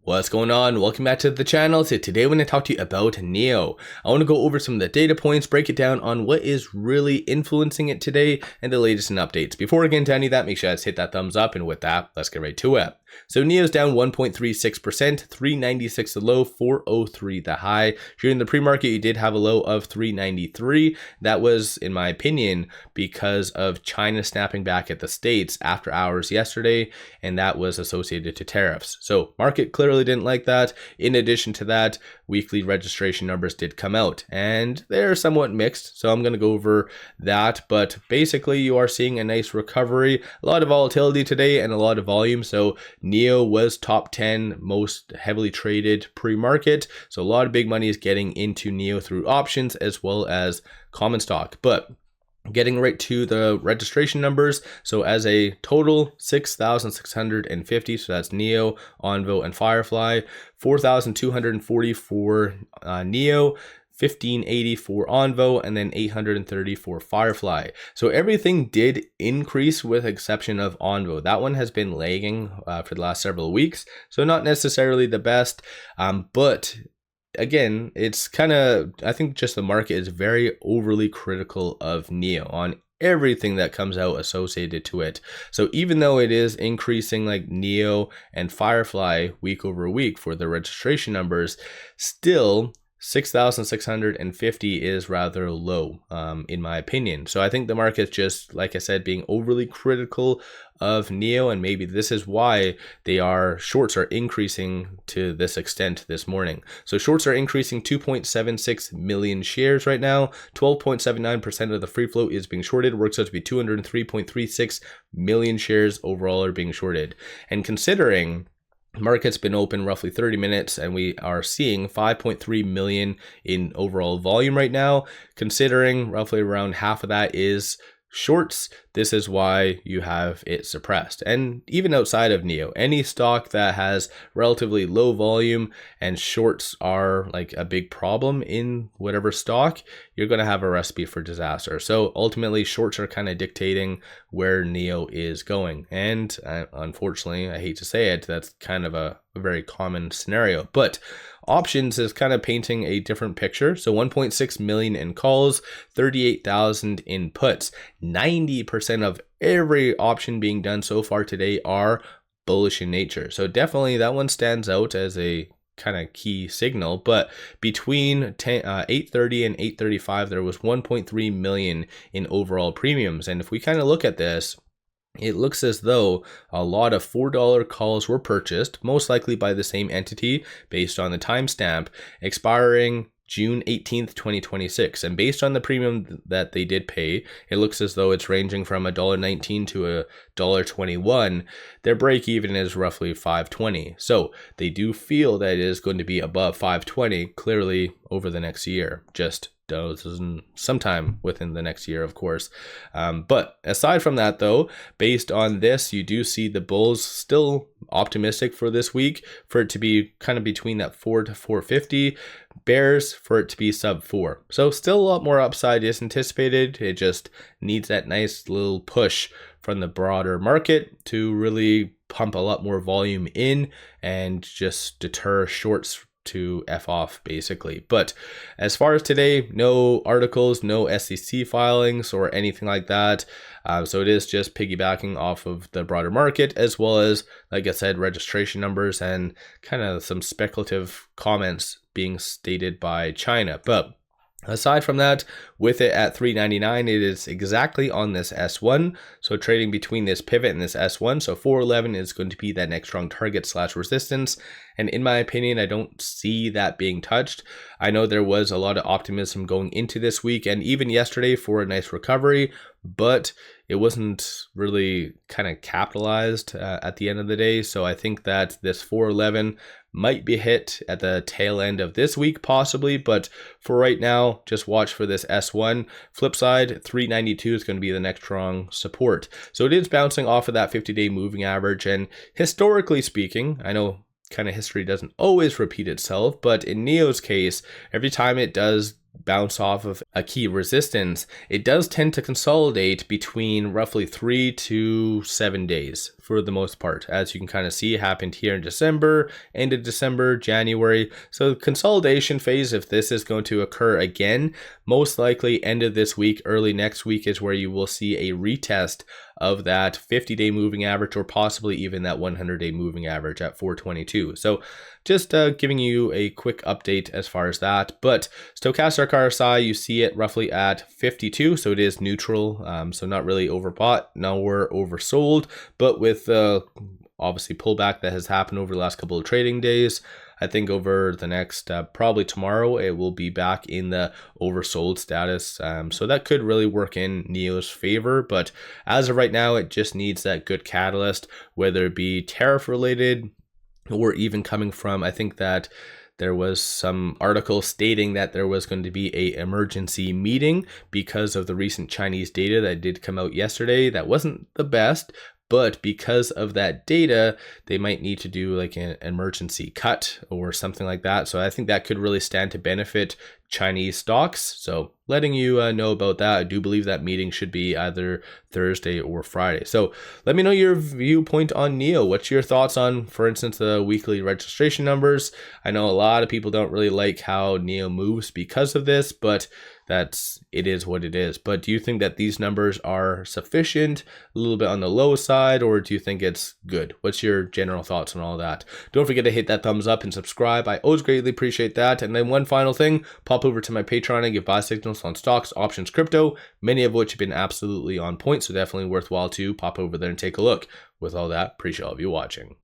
What's going on? Welcome back to the channel. So today I'm going to talk to you about NIO. I want to go over some of the data points, break it down on what is really influencing it today and the latest in updates. Before I get into any of that, make sure you guys hit that thumbs up, and with that, let's get right to it. So NIO's down 1.36%, 396 the low, 403 the high. During the pre-market, you did have a low of 393. That was, in my opinion, because of China snapping back at the States after hours yesterday, and that was associated to tariffs. So market clearly didn't like that. In addition to that, weekly registration numbers did come out, and they're somewhat mixed, so I'm going to go over that. But basically, you are seeing a nice recovery, a lot of volatility today and a lot of volume. So NIO was top 10 most heavily traded pre-market, so a lot of big money is getting into NIO through options as well as common stock. But getting right to the registration numbers, so as a total 6,650, so that's NIO, Onvo, and Firefly. 4,240 for NIO, 1580 for Onvo, and then 830 for Firefly. So everything did increase with exception of Onvo. That one has been lagging for the last several weeks, so not necessarily the best, but again, it's kind of, I think just the market is very overly critical of NIO on everything that comes out associated to it. So even though it is increasing like NIO and Firefly week over week for the registration numbers, still 6,650 is rather low, in my opinion. So I think the market's just, like I said, being overly critical of NIO, and maybe this is why shorts are increasing to this extent this morning. So shorts are increasing 2.76 million shares right now. 12.79% of the free float is being shorted. Works out to be 203.36 million shares overall are being shorted. And considering market's been open roughly 30 minutes and we are seeing 5.3 million in overall volume right now, considering roughly around half of that is shorts, this is why you have it suppressed. And even outside of NIO, any stock that has relatively low volume and shorts are like a big problem in whatever stock, you're going to have a recipe for disaster. So ultimately, shorts are kind of dictating where NIO is going. And unfortunately, I hate to say it, that's kind of a very common scenario. But options is kind of painting a different picture. So 1.6 million in calls, 38,000 in puts. 90% of every option being done so far today are bullish in nature. So definitely that one stands out as a kind of key signal. But between 8:30 and 8:35, there was 1.3 million in overall premiums. And if we kind of look at this, it looks as though a lot of $4 calls were purchased, most likely by the same entity based on the timestamp, expiring June 18th, 2026. And based on the premium that they did pay, it looks as though it's ranging from $1.19 to $1.21. Their break even is roughly $5.20. So they do feel that it is going to be above $5.20 clearly over the next year, just sometime within the next year, of course. But aside from that, though, based on this, you do see the bulls still optimistic for this week, for it to be kind of between that 4 to 450. Bears for it to be sub 4. So still a lot more upside is anticipated. It just needs that nice little push from the broader market to really pump a lot more volume in and just deter shorts to F off, basically. But as far as today, no articles, no SEC filings or anything like that. So it is just piggybacking off of the broader market, as well as, like I said, registration numbers and kind of some speculative comments being stated by China. But aside from that, with it at 399, it is exactly on this S1. So trading between this pivot and this S1. So 411 is going to be that next strong target / resistance. And in my opinion, I don't see that being touched. I know there was a lot of optimism going into this week and even yesterday for a nice recovery, but it wasn't really kind of capitalized at the end of the day. So I think that this 411 might be hit at the tail end of this week, possibly. But for right now, just watch for this S1. Flip side, 392 is going to be the next strong support. So it is bouncing off of that 50-day moving average. And historically speaking, I know kind of history doesn't always repeat itself, but in NIO's case, every time it does bounce off of a key resistance, it does tend to consolidate between roughly 3 to 7 days for the most part. As you can kind of see, it happened here in December, end of December, January. So consolidation phase, if this is going to occur again, most likely end of this week, early next week is where you will see a retest of that 50-day moving average, or possibly even that 100-day moving average at 422. So just giving you a quick update as far as that. But stochastic RSI, you see it roughly at 52, so it is neutral. So not really overbought, nowhere oversold, but with obviously pullback that has happened over the last couple of trading days, I think over the next, probably tomorrow, it will be back in the oversold status. So that could really work in NIO's favor. But as of right now, it just needs that good catalyst, whether it be tariff related or even coming from, I think that there was some article stating that there was going to be a emergency meeting because of the recent Chinese data that did come out yesterday. That wasn't the best, but because of that data, they might need to do like an emergency cut or something like that. So I think that could really stand to benefit Chinese stocks. So letting you know about that. I do believe that meeting should be either Thursday or Friday. So let me know your viewpoint on NIO. What's your thoughts on, for instance, the weekly registration numbers? I know a lot of people don't really like how NIO moves because of this, but it is what it is. But do you think that these numbers are sufficient, a little bit on the low side, or do you think it's good? What's your general thoughts on all that? Don't forget to hit that thumbs up and subscribe. I always greatly appreciate that. And then one final thing, pop over to my Patreon and give buy signals on stocks, options, crypto, many of which have been absolutely on point. So definitely worthwhile to pop over there and take a look. With all that, appreciate all of you watching.